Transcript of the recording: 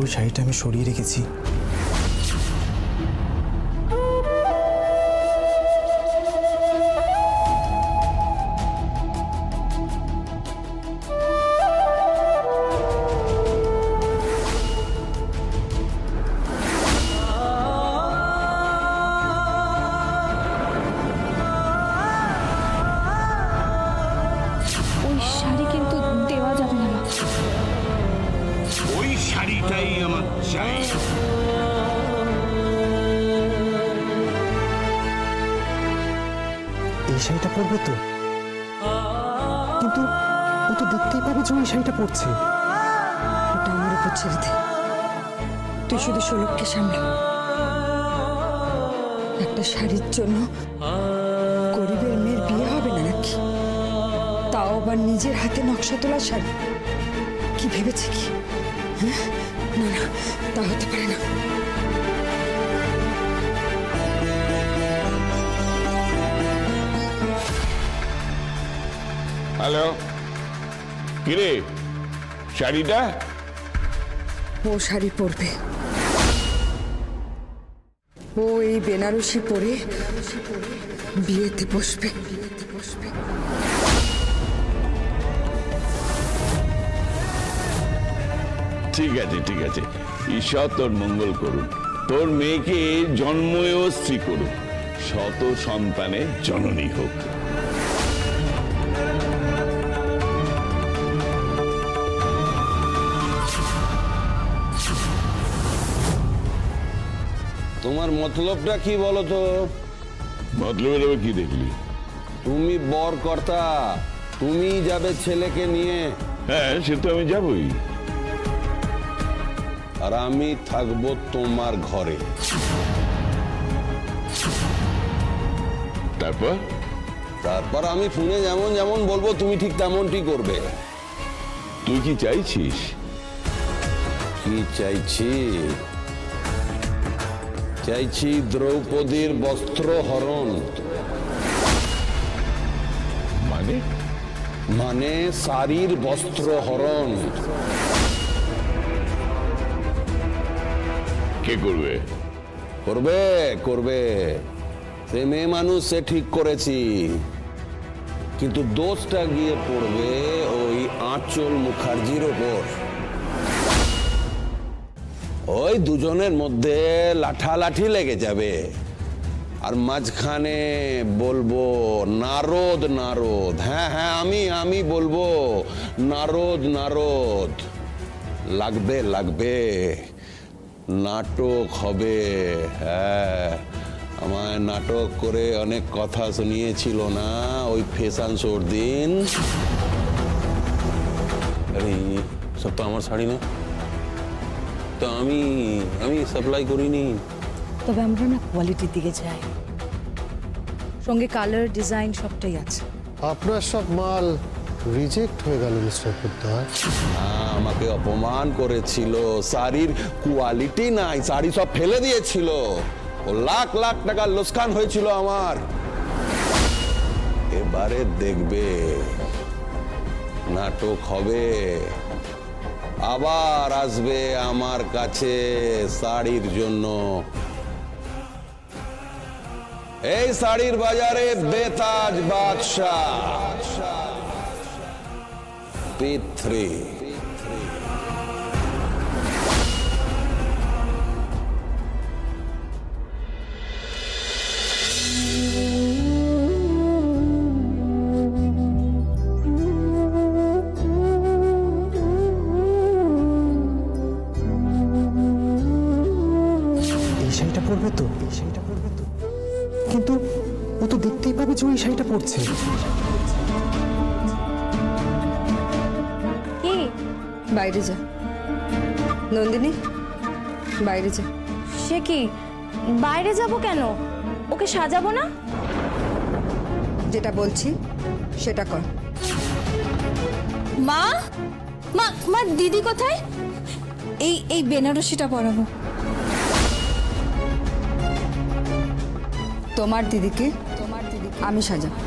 ওই শাড়িটা আমি সরিয়ে রেখেছি। শাড়ি কিন্তু দেওয়া যাবে না। ওই শাড়িটাই আমার চাই। এই শাড়িটা পরবে তো, কিন্তু ও তো দেখতেই পাবে যে ওই শাড়িটা পরছে। ওটা আমার উপর ছেড়ে দে, তুই শুধু শোলককে সামলা। একটা শাড়ির জন্য গরিবের মেয়ের বিয়ে হবে না নাকি? তাও আবার নিজের হাতে নকশা তোলা শাড়ি। কি ভেবেছে কি? না না, তা হতে পারে না। হ্যালো, কিরে শাড়িটা? ও শাড়ি পরবে, ও এই বেনারসি পরে বিয়েতে বসবে। ঠিক আছে ঠিক আছে, ঈশ্বর তোর মঙ্গল করুন। তোর মেয়েকে জন্মও স্ত্রী করুক, শত সন্তানের জননী হোক। তোমার মতলবটা কি বলো তো? মতলবের আবার কি দেখলি? তুমি বর কর্তা, তুমি যাবে ছেলেকে নিয়ে। হ্যাঁ, সে তো আমি যাবই। আর আমি থাকবো তোমার ঘরে। তারপর? তারপর আমি ফোনে যেমন যেমন বলবো তুমি ঠিক তেমনটি করবে। তুই কি চাইছিস? কি চাইছি? চাইছি দ্রৌপদীর বস্ত্র হরণ। মানে? মানে শাড়ির বস্ত্র হরণ। কে করবে? করবে করবে, সে মেয়ে মানুষ, সে ঠিক করেছি। কিন্তু দোষটা গিয়ে পড়বে ওই আঁচল মুখার্জির ওপর। ওই দুজনের মধ্যে লাঠালাঠি লেগে যাবে, আর মাঝখানে বলবো নারদ নারদ। হ্যাঁ হ্যাঁ, আমি বলবো নারদ নারদ। লাগবে লাগবে, নাটক হবে। হ্যাঁ, আমায় নাটক করে অনেক কথা শুনিয়েছিল না ওই ফ্যাশন শোর দিন। আরে সব তো আমার শাড়ি না, তো আমি সাপ্লাই করিনি। তবে আমরা না কোয়ালিটির দিকে যাই, সঙ্গে কালার ডিজাইন সবটাই আছে। আপনার সব মাল রিজেক্ট হয়ে গেল মিস্টার পোদ্দার। আমাকে অপমান করেছিল, শাড়ির কোয়ালিটি নাই, শাড়ি সব ফেলে দিয়েছিল। ও লাখ লাখ টাকা লোকসান হয়েছিল আমার। এবারে দেখবে নাটক হবে, আবার আসবে আমার কাছে শাড়ির জন্য। এই শাড়ির বাজারে বেতাজ বাদশাহ P3। এই শাড়িটা পরবে তো, এই শাড়িটা পরবে তো, কিন্তু ও তো দেখতেই পাবে যে ওই শাড়িটা পরছে। কি? বাইরে যা নন্দিনী, বাইরে যা। সে কি? বাইরে যাব কেন? ওকে সাজাবো না? যেটা বলছি সেটা কর। মা মা মা, দিদি কোথায়? এই বেনারসিটা পরাবো। তোমার দিদিকে আমি সাজাবো।